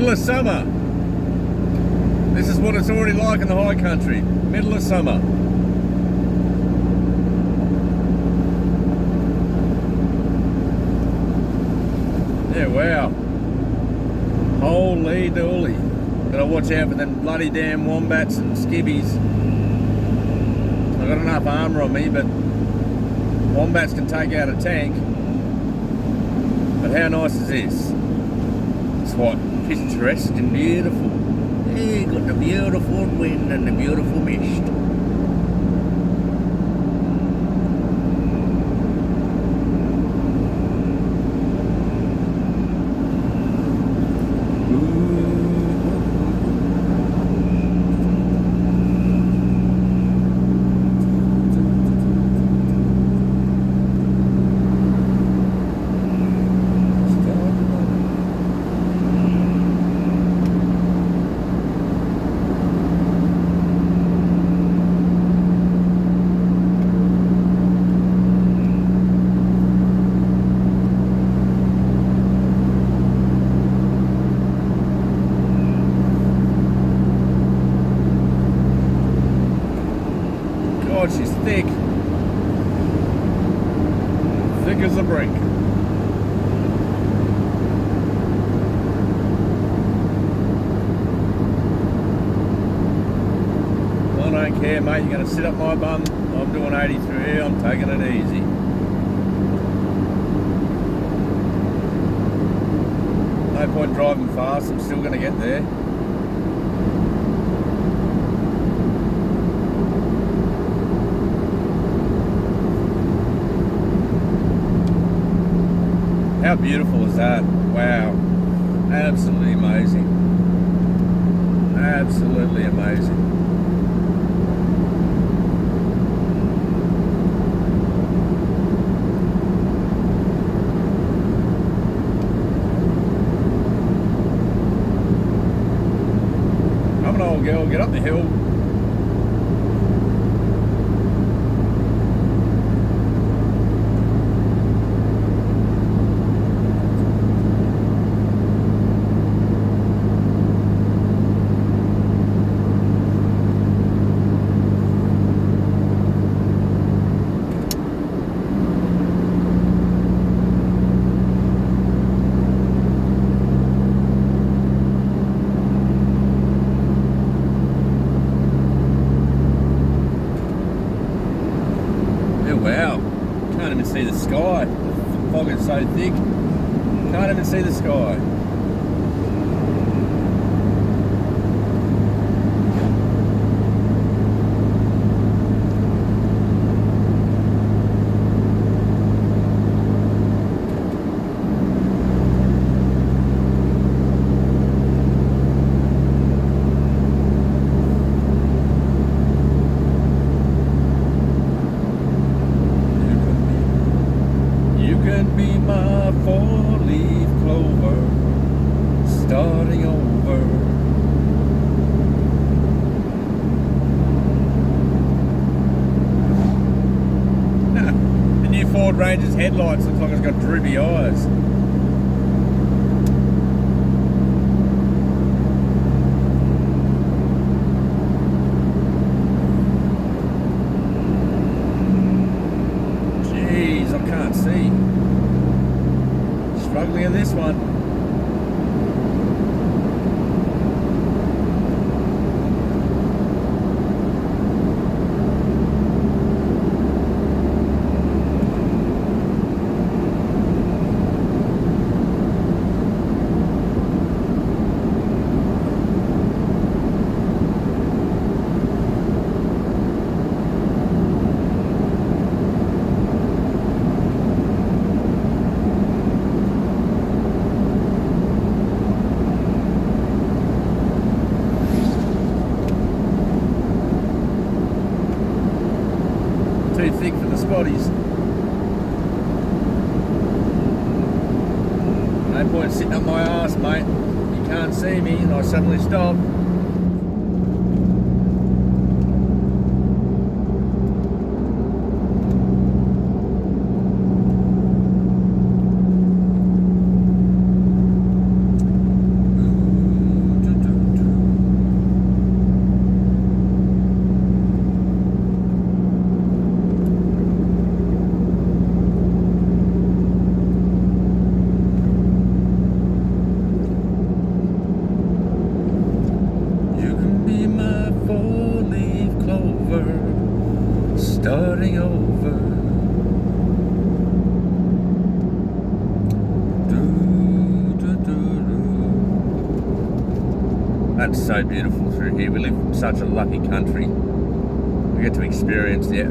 Middle of summer. This is what it's already like in the high country. Middle of summer. Yeah, wow. Holy dooly. Gotta watch out for them bloody damn wombats and skibbies. I've got enough armour on me, but wombats can take out a tank. But how nice is this? It's what? Picturesque and beautiful. Yeah, got the beautiful wind and the beautiful mist. God, she's thick. Thick as a brick. I don't care, mate. You're going to sit up my bum. I'm doing 83. I'm taking it easy. No point driving fast. I'm still going to get there. How beautiful is that? Wow. Absolutely amazing. Absolutely amazing. Come on, old girl, get up the hill. Wow, can't even see the sky. The fog is so thick, can't even see the sky. Be my four-leaf clover, starting over. The new Ford Ranger's headlights looks like it's got droopy eyes. Jeez, I can't see. Struggling in this one. Too thick for the spotties. No point sitting up my arse, mate. You can't see me and I suddenly stop. starting over. That's so beautiful through here. We live in such a lucky country. We get to experience the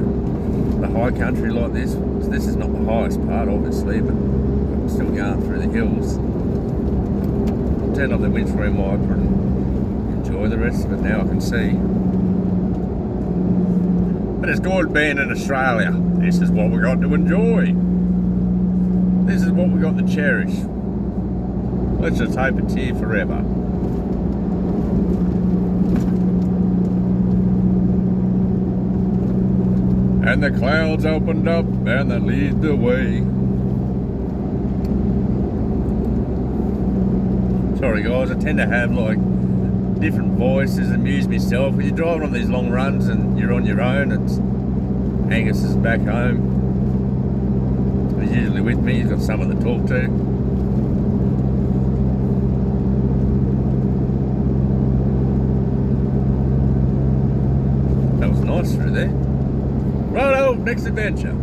high country like this. This is not the highest part, obviously, but I'm still going through the hills. Turn on the windscreen wiper and enjoy the rest of it. Now I can see. But it's good being in Australia. This is what we got to enjoy. This is what we got to cherish. Let's just hope it's here forever. And the clouds opened up and they lead the way. Sorry guys, I tend to have like different voices, amuse myself. When you're driving on these long runs and you're on your own, it's Angus is back home. He's usually with me, he's got someone to talk to. That was nice through there. Righto, next adventure.